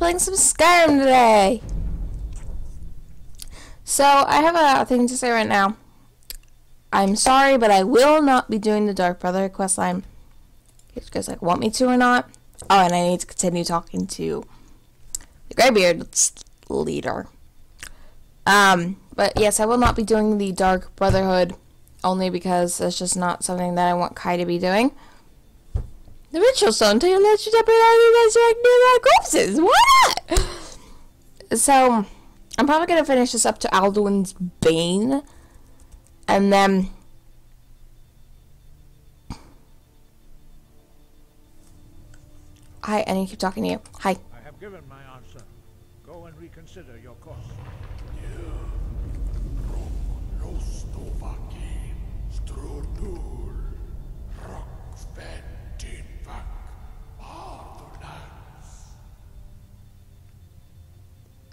playing some Skyrim today. So, I have a thing to say right now. I'm sorry, but I will not be doing the Dark Brotherhood questline. If you guys want me to or not. Oh, and I need to continue talking to the Greybeard's leader. But yes, I will not be doing the Dark Brotherhood only because it's just not something that I want Kai to be doing. The ritual stone until you let you temporarily resurrect nearby corpses. Why not? So, I'm probably going to finish this up to Alduin's Bane. And then... Hi, I need to keep talking to you. Hi. I have given my answer. Go and reconsider your course.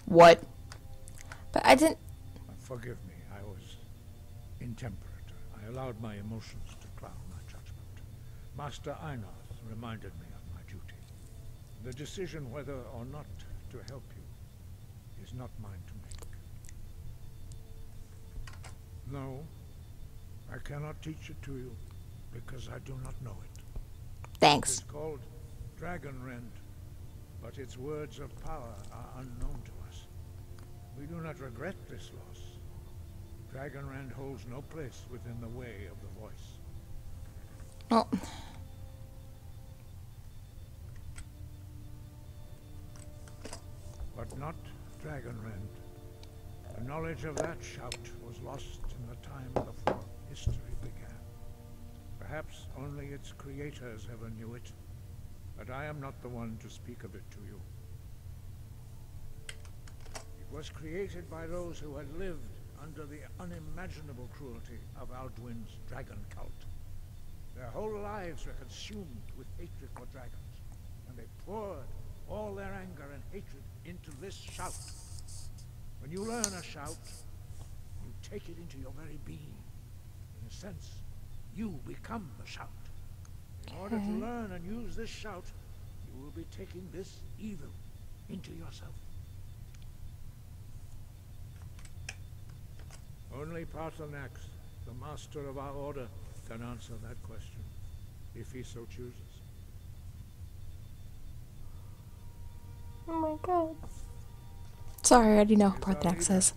What? But I didn't... Forgive me, I was intemperate. I allowed my emotions to cloud my judgment. Master Einarth reminded me of my duty. The decision whether or not to help you is not mine to make. No, I cannot teach it to you because I do not know it. Thanks. It's called Dragonrend, but its words of power are unknown to us. We do not regret this loss. Dragonrend holds no place within the way of the voice. Oh. But not Dragonrend. The knowledge of that shout was lost in the time before history began. Perhaps only its creators ever knew it, but I am not the one to speak of it to you. It was created by those who had lived under the unimaginable cruelty of Alduin's dragon cult. Their whole lives were consumed with hatred for dragons, and they poured all their anger and hatred into this shout. When you learn a shout, you take it into your very being. In a sense, you become the shout. In order to learn and use this shout, you will be taking this evil into yourself. Only Paarthurnax, the master of our order, can answer that question, if he so chooses. Oh my god. Sorry, I already know who Paarthurnax is.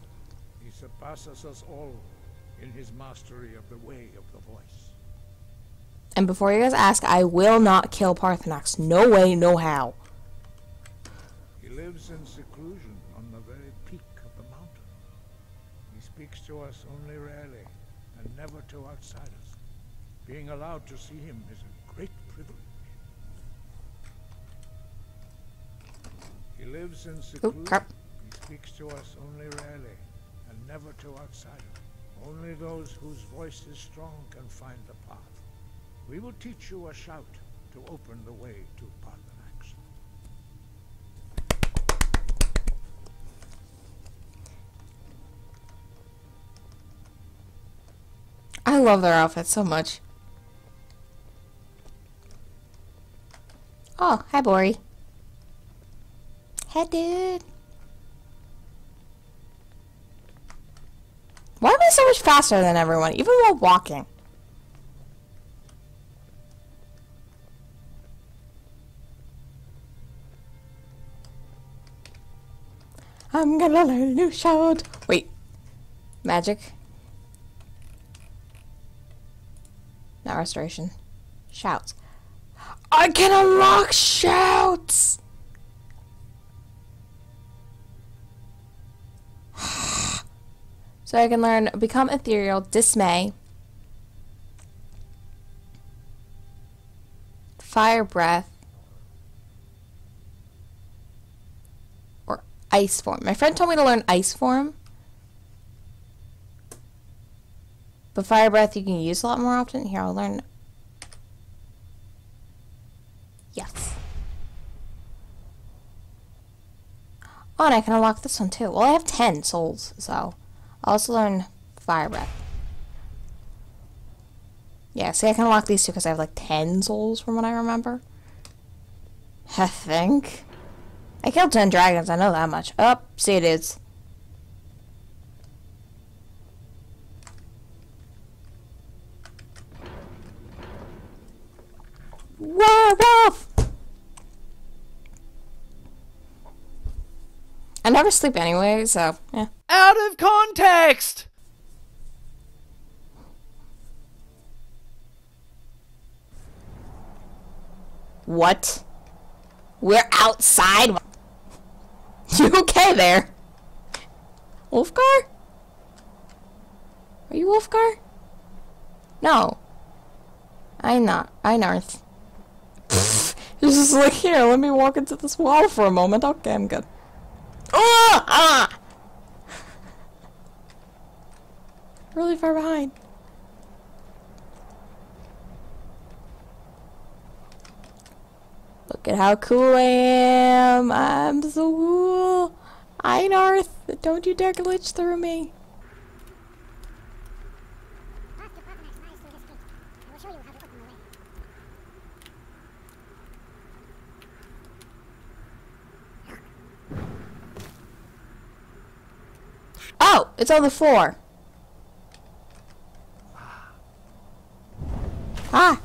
He surpasses us all in his mastery of the way of the voice. And before you guys ask, I will not kill Paarthurnax. No way, no how. He lives in seclusion on the very peak of the mountain. He speaks to us only rarely, and never to outsiders. Being allowed to see him is a great privilege. He lives in seclusion. He speaks to us only rarely, and never to outsiders. Only those whose voice is strong can find the path. We will teach you a shout to open the way to Paarthurnax. I love their outfits so much. Oh, hi, Bori. Hey, dude. Why am I so much faster than everyone, even while walking? I'm gonna learn a new shout. Wait. Magic. Not restoration. Shouts. I can unlock shouts! So I can learn Become Ethereal, Dismay, Fire Breath, or Ice Form. My friend told me to learn Ice Form, but Fire Breath you can use a lot more often. Here, I'll learn. Yes. Oh, and I can unlock this one too. Well, I have 10 souls, so I'll also learn Fire Breath. Yeah, see, I can unlock these two because I have like 10 souls from what I remember. I think. I killed 10 dragons, I know that much. Oh, see it is. Werewolf! I never sleep anyway, so, yeah. Out of context! What? We're outside? You okay there? Wolfgar? Are you Wolfgar? No. I'm not. I'm Narth. It's just like, here, let me walk into this wall for a moment. Okay, I'm good. Oh! Ah! Really far behind. Look at how cool I am. I'm so cool. Einarth, don't you dare glitch through me. Oh, it's on the floor. Ah.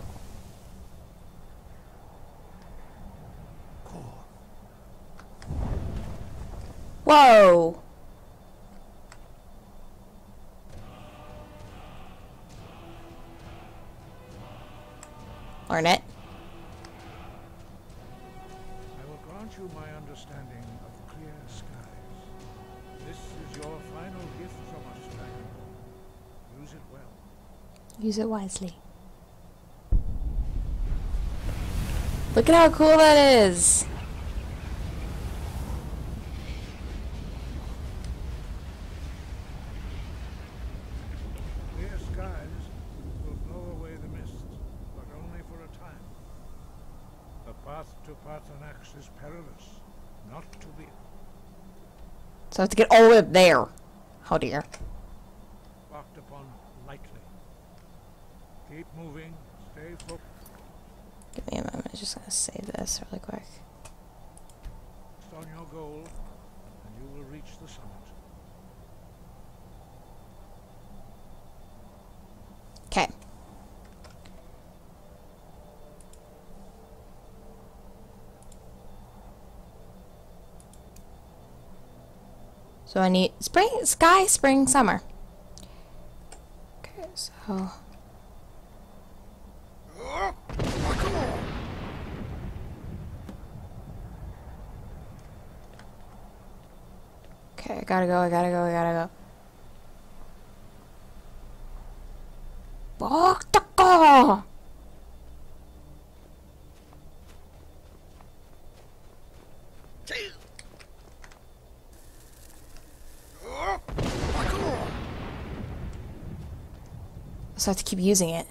Whoa. Arnett. I will grant you my understanding of clear skies. This is your final gift from us, Dragon. Use it well. Use it wisely. Look at how cool that is. Clear skies will blow away the mist, but only for a time. The path to Paarthurnax is perilous, not to be. So I have to get all the way up there. Oh dear. Walked upon lightly. Keep moving, stay focused. Give me a moment. I'm just gonna save this really quick. On your goal, and you will reach the summit. Okay. So I need spring, sky, spring, summer. Okay, so. Okay, I gotta go, I gotta go, I gotta go. Bokhtaka! So I have to keep using it.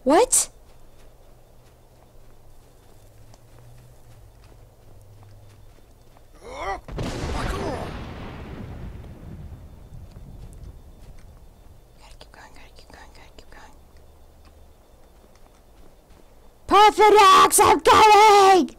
What? Paarthurnax, I'm coming!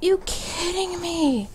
You kidding me?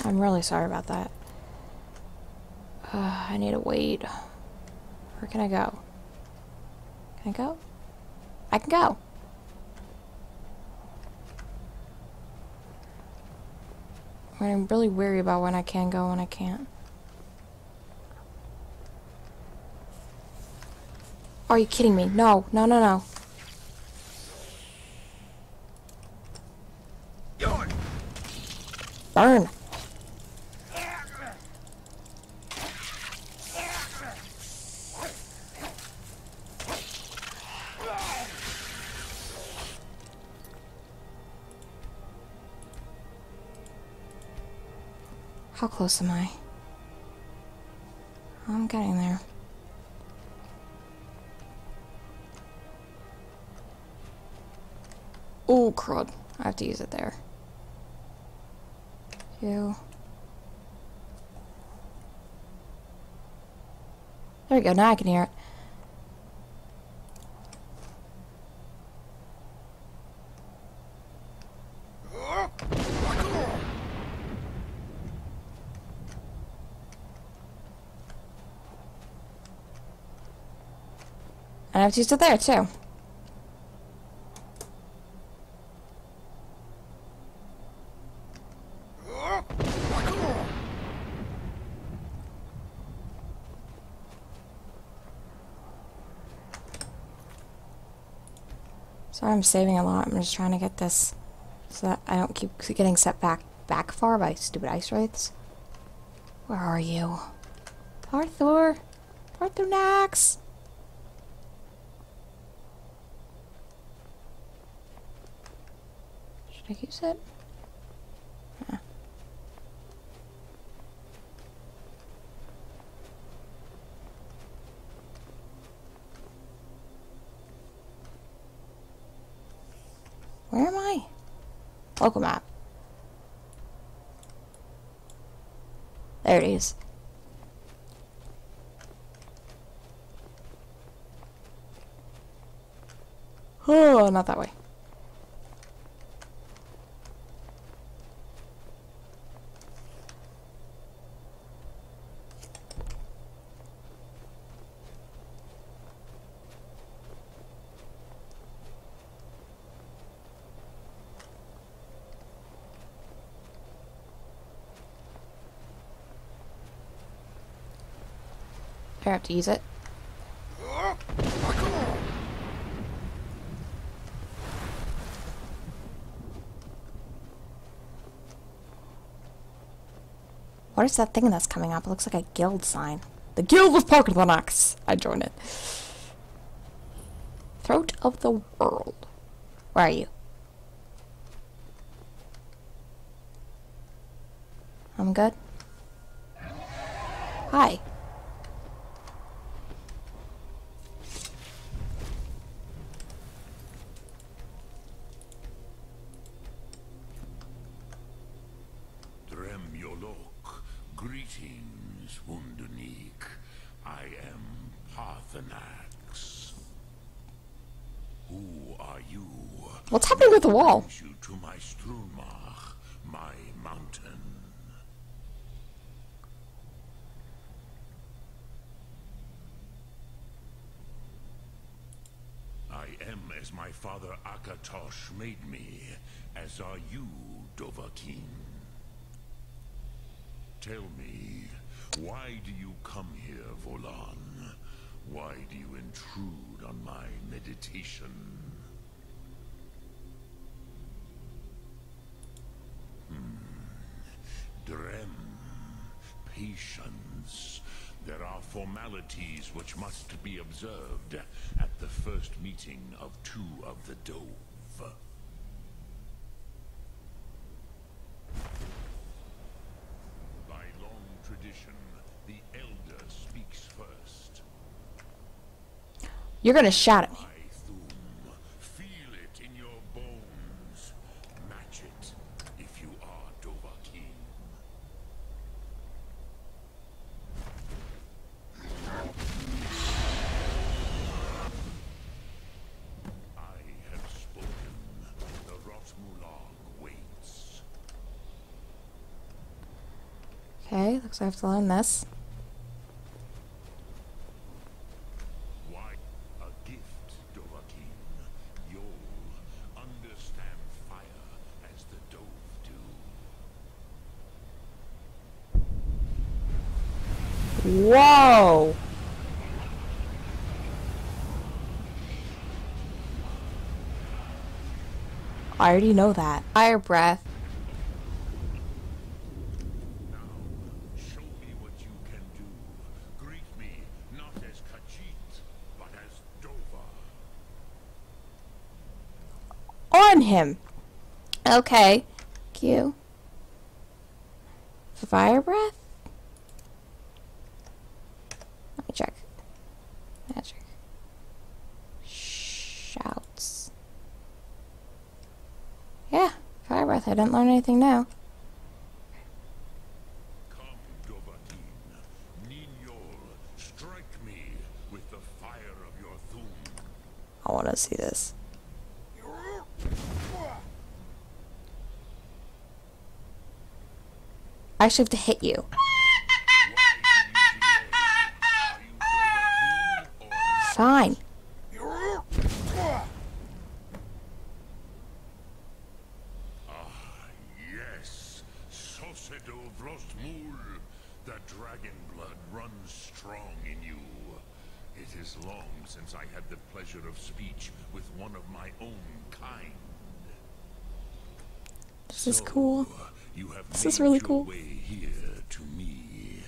I'm really sorry about that. I need to wait. Where can I go? Can I go? I can go. I'm really weary about when I can go and when I can't. Are you kidding me? No, no, no, no. Burn. How close am I? I'm getting there. Oh, crud. I have to use it there. Two. There we go. Now I can hear it. And I have to use it there, too. So I'm saving a lot. I'm just trying to get this so that I don't keep getting set back far by stupid ice wraiths. Where are you? Arthur! Arthur Nax! Should I use it? Yeah. Where am I? Local map. There it is. Oh, not that way. I have to use it. What is that thing that's coming up? It looks like a guild sign. The Guild of Pokémonox. I joined it. Throat of the World. Where are you? I'm good. Hi. Greetings, Wunderneek. I am Parthenax. Who are you? What's happening with the wall? Brings you to my Strunmach, my mountain. I am as my father Akatosh made me, as are you, Dovahkiin. Tell me, why do you come here, Volan? Why do you intrude on my meditation? Drem, patience. There are formalities which must be observed at the first meeting of two of the Dove. Tradition, the elder speaks first. You're gonna shout at me. Feel it in your bones. Match it if you are Dovahkiin. I have spoken. The Rotmulag waits. Okay, looks like I have to learn this. Why a gift, Dovahkiin? You'll understand fire as the Dove do. Whoa! I already know that. Fire breath. Show me what you can do. Greet me not as Khajiit, but as Dova. On him. Okay. Q. Fire breath? Let me check. Magic. Shouts. Yeah, fire breath. I didn't learn anything new. Come, Dovahkiin. Ninyol, strike me with the fire of your thum. I want to see this. I actually have to hit you. Fine. Yes, Sosedo Vrostmul. The dragon blood runs strong in you. It is long since I had the pleasure of speech with one of my own kind. This is cool. You have This is made really your cool. way here to me.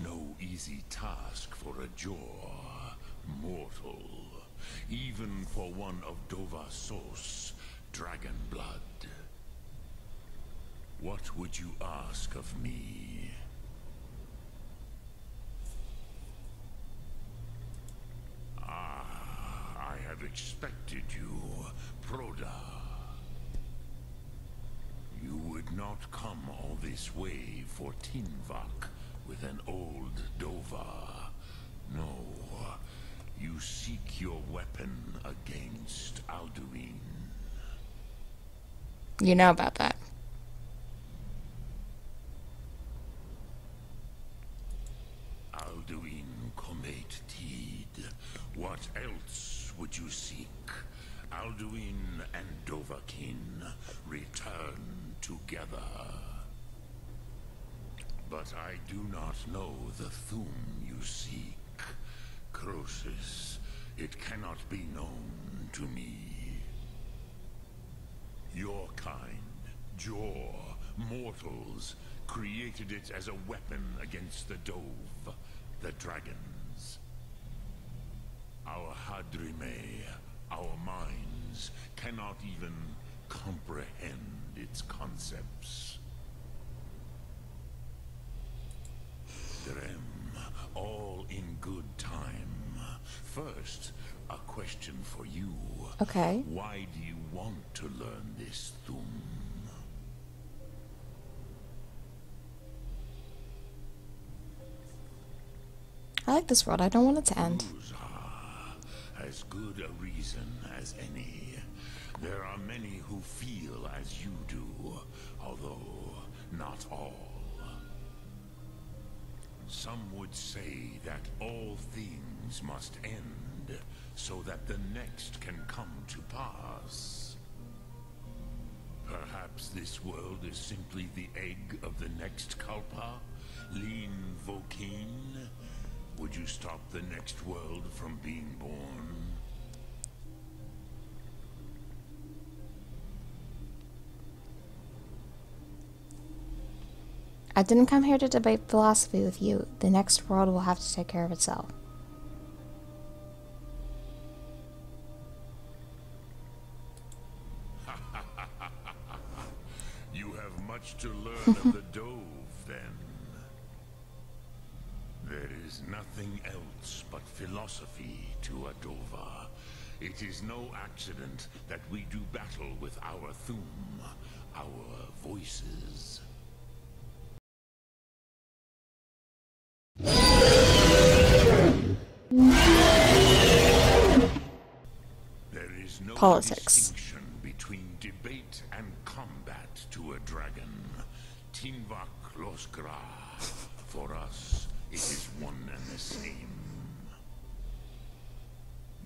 No easy task for a jaw, mortal. Even for one of Dova Sos, dragon blood. What would you ask of me? I have expected you, Proda. You would not come all this way for Tinvak with an old Dova. No, you seek your weapon against Alduin. You know about that. Alduin Comet Tid. What else would you seek? Alduin and Dovahkiin return together. But I do not know the Thum you seek. Croesus, it cannot be known to me. Your kind, Jor, mortals, created it as a weapon against the Dove, the dragons. Our Hadrime, our minds, cannot even comprehend its concepts. Drem, all in good time. First, a question for you. Okay. Why do you want to learn this Thum? I like this world. I don't want it to end. As good a reason as any. There are many who feel as you do, although not all. Some would say that all things must end, so that the next can come to pass. Perhaps this world is simply the egg of the next Kalpa, Lean Vokeen. Would you stop the next world from being born? I didn't come here to debate philosophy with you. The next world will have to take care of itself. You have much to learn of the Dove, then. There is nothing else but philosophy to Adova. It is no accident that we do battle with our Thum, our voices. There is no Politics. distinction between debate and combat to a dragon. Tinvak Loskra. For us, it is one and the same.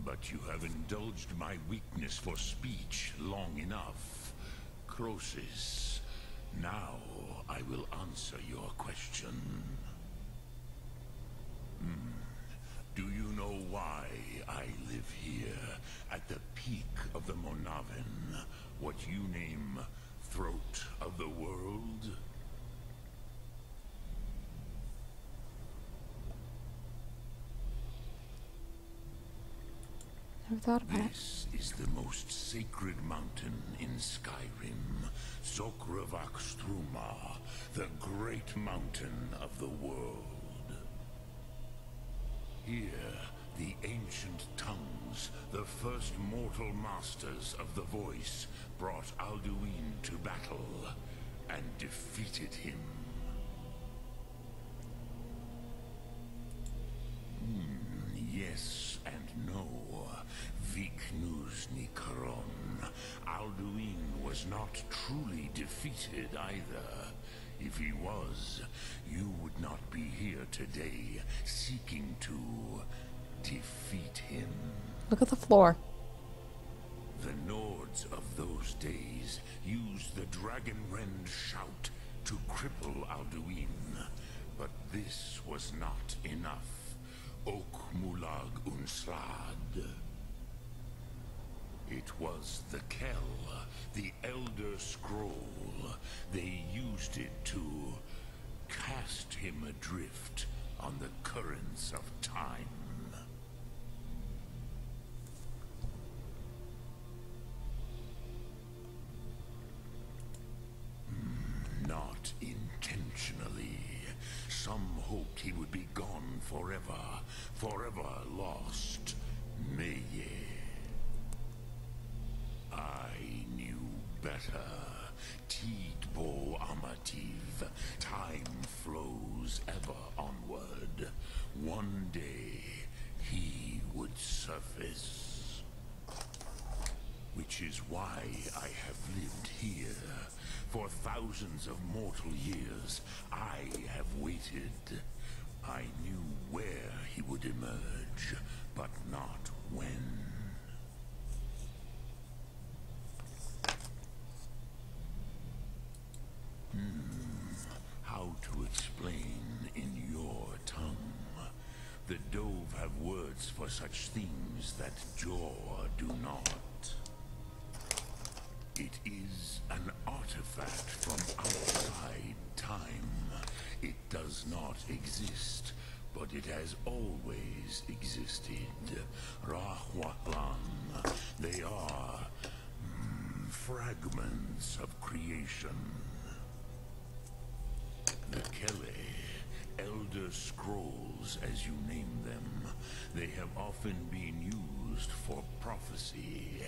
But you have indulged my weakness for speech long enough. Croesus, now I will answer your question. Do you know why I live here, at the peak of the Monavin, what you name throat of the world? Never thought about it. This is the most sacred mountain in Skyrim, Zokravak Struma, the great mountain of the world. Here, the ancient tongues, the first mortal masters of the voice, brought Alduin to battle and defeated him. Yes and no. Viknus Nikaron. Alduin was not truly defeated either. If he was, you would not be here today, seeking to defeat him. Look at the floor. The Nords of those days used the Dragonrend shout to cripple Alduin, but this was not enough. Ok Mulag Unslad. It was the Kell, the Elder Scroll. They used it to cast him adrift on the currents of time. Not intentionally. Some hoped he would be gone forever, forever lost. Meye. I knew better. Tidbo Amativ. Time flows ever onward. One day, he would surface. Which is why I have lived here. For thousands of mortal years, I have waited. I knew where he would emerge, but not when. How to explain in your tongue? The Dove have words for such things that Jor do not. It is an artifact from outside time. It does not exist, but it has always existed. Rahwatlan. They are fragments of creation. The Kele, Elder Scrolls as you name them, they have often been used for prophecy.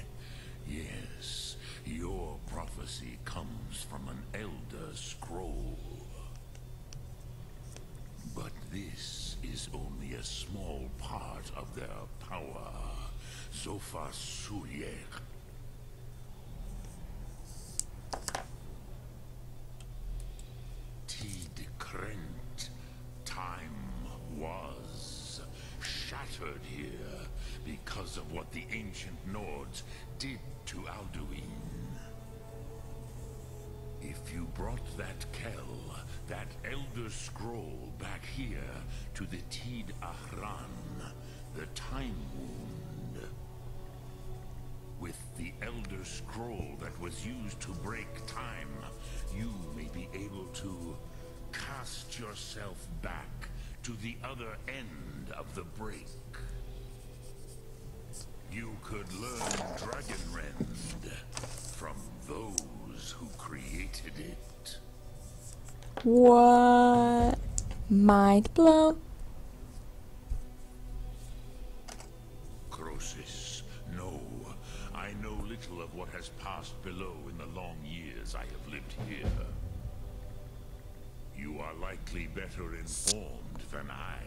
Yes, your prophecy comes from an Elder Scroll. But this is only a small part of their power. Zofa Suryek. Tid Krent. Time was shattered here because of what the ancient Nords did to Alduin. If you brought that Kel, that Elder Scroll back here to the Tid Ahran, the Time Wound, with the Elder Scroll that was used to break time, you may be able to cast yourself back to the other end of the break. You could learn Dragonrend from those who created it. What? Mind blown? Croesus, no. I know little of what has passed below in the long years I have lived here. You are likely better informed than I.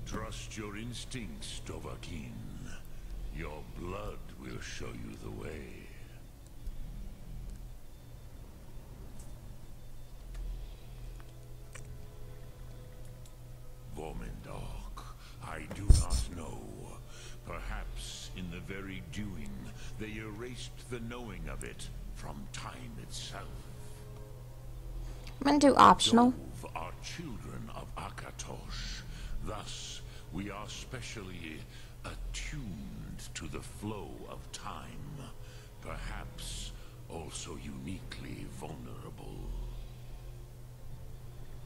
Trust your instincts, Dovahkiin. Your blood will show you the way. Vormendok, I do not know. Perhaps in the very doing, they erased the knowing of it from time itself. I'm gonna do optional. Dove are children of Akatosh. Thus, we are specially attuned to the flow of time. Perhaps also uniquely vulnerable.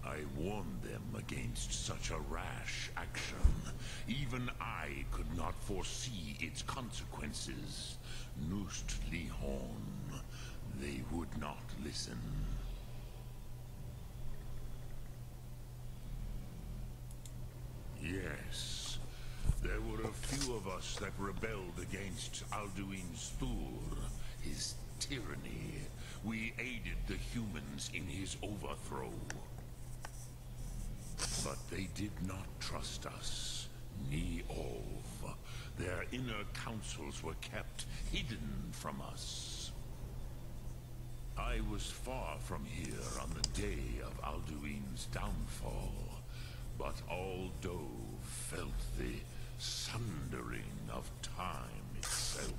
I warned them against such a rash action. Even I could not foresee its consequences. Nust Lihorn, they would not listen. Yes, there were a few of us that rebelled against Alduin's Thur, his tyranny. We aided the humans in his overthrow. But they did not trust us, ni Ov. Their inner counsels were kept hidden from us. I was far from here on the day of Alduin's downfall, but all Dove felt the sundering of time itself.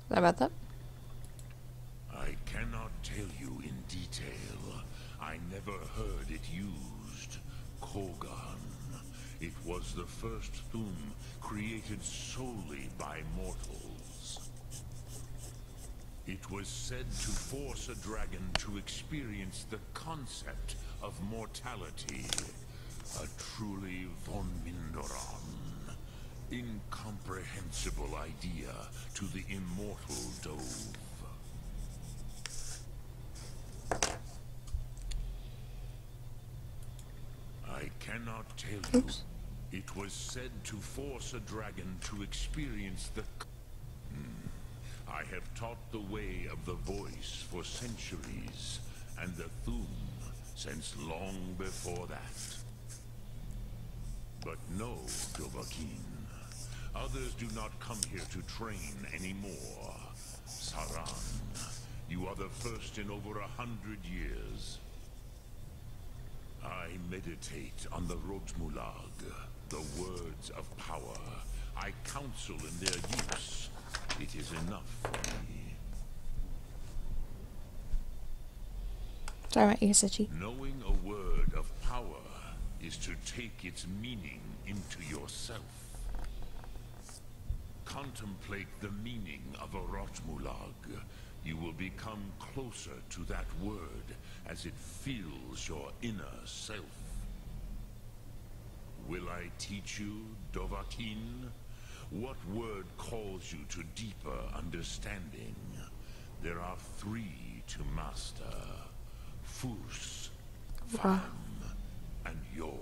Sorry about that. I cannot tell you in detail. I never heard it used. Kogan. It was the first Thum created solely by mortals. It was said to force a dragon to experience the concept of mortality. A truly von Mindoran, incomprehensible idea to the immortal Dove. I cannot tell you. Oops. It was said to force a dragon to experience the... I have taught the way of the voice for centuries, and the Thum since long before that. But no, Dovahkiin. Others do not come here to train anymore. Saran, you are the first in over 100 years. I meditate on the Rotmulag, the words of power. I counsel in their use. It is enough for me. Sorry about you, Sichi. Knowing a word of power is to take its meaning into yourself. contemplate the meaning of a Rotmulag, you will become closer to that word as it fills your inner self. Will I teach you, Dovahkiin? What word calls you to deeper understanding? There are 3 to master. Fus, Fam, and Yol.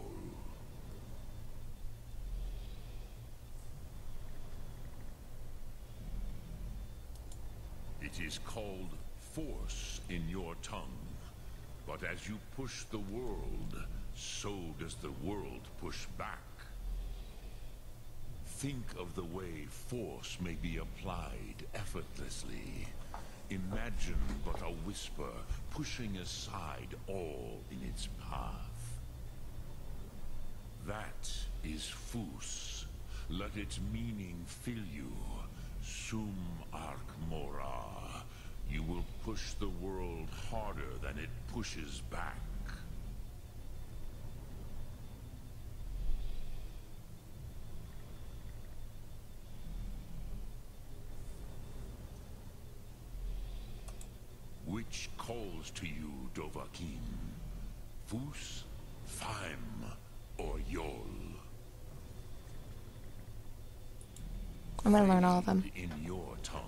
It is called force in your tongue, but as you push the world, so does the world push back. Think of the way force may be applied effortlessly. Imagine but a whisper pushing aside all in its path. That is Fus. Let its meaning fill you. Sum Ark Mora. You will push the world harder than it pushes back. Which calls to you, Dovahkiin? Fus, Fam, or Yol? I'm gonna learn all of them. In your tongue,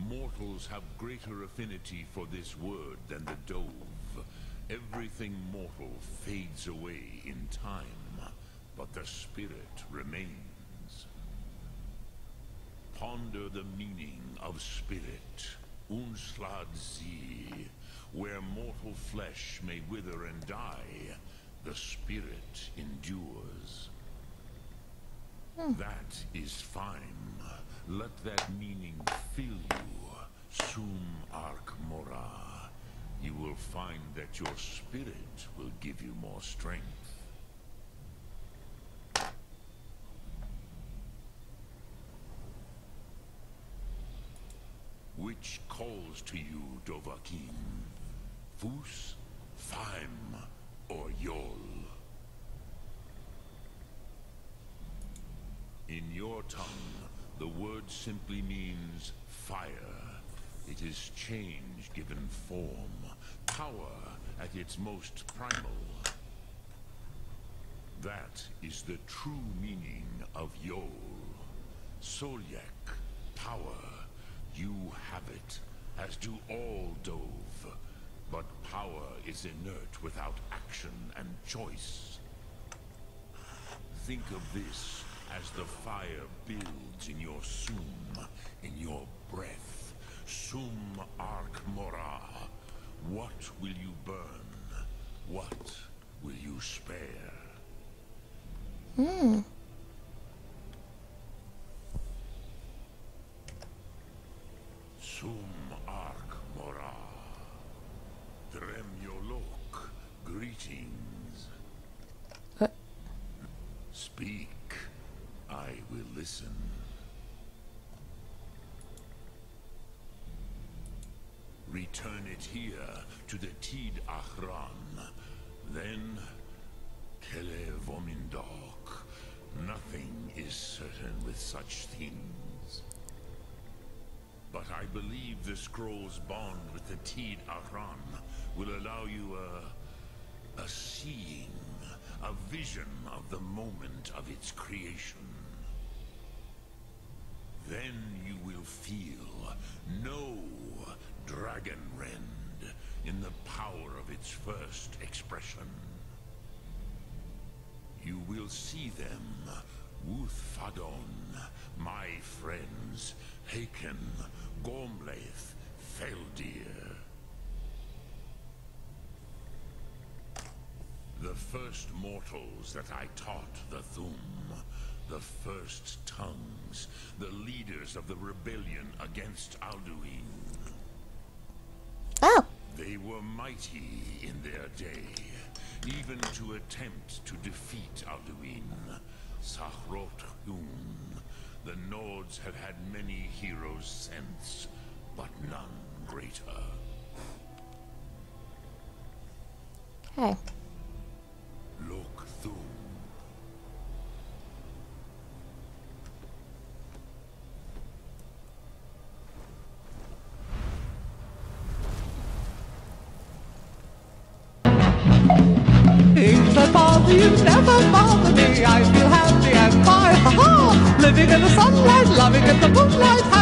mortals have greater affinity for this word than the dove. Everything mortal fades away in time, but the spirit remains. Ponder the meaning of spirit. Unslad Zi, where mortal flesh may wither and die, the spirit endures. That is fine. Let that meaning fill you. Sum Ark Mora. You will find that your spirit will give you more strength. Which calls to you, Dovahkiin? Fus, Fam, or Yol? In your tongue, the word simply means fire. It is change given form, power at its most primal. That is the true meaning of Yol. Solyek, power. You have it, as do all Dove. But power is inert without action and choice. Think of this as the fire builds in your sum, in your breath. Sum Ark Mora. What will you burn? What will you spare? Sum Ark Mora. Dremyolok. Greetings. Speak. I will listen. Return it here to the Tid Achran. Then Kele Vomindok. Nothing is certain with such things. But I believe the scroll's bond with the Tid Achran will allow you a seeing, a vision of the moment of its creation. Then you will feel, know Dragonrend in the power of its first expression. You will see them, Wuthfadon, my friends, Haken, Gormlaith, Feldir. The first mortals that I taught the Thum, the first tongues, the leaders of the rebellion against Alduin. Oh. They were mighty in their day, even to attempt to defeat Alduin. Sahrot Hun. The Nords have had many heroes since, but none greater. Okay. Lok Thum. bother you, never bother me. I feel happy and fine, ha ha. Living in the sunlight, loving in the moonlight.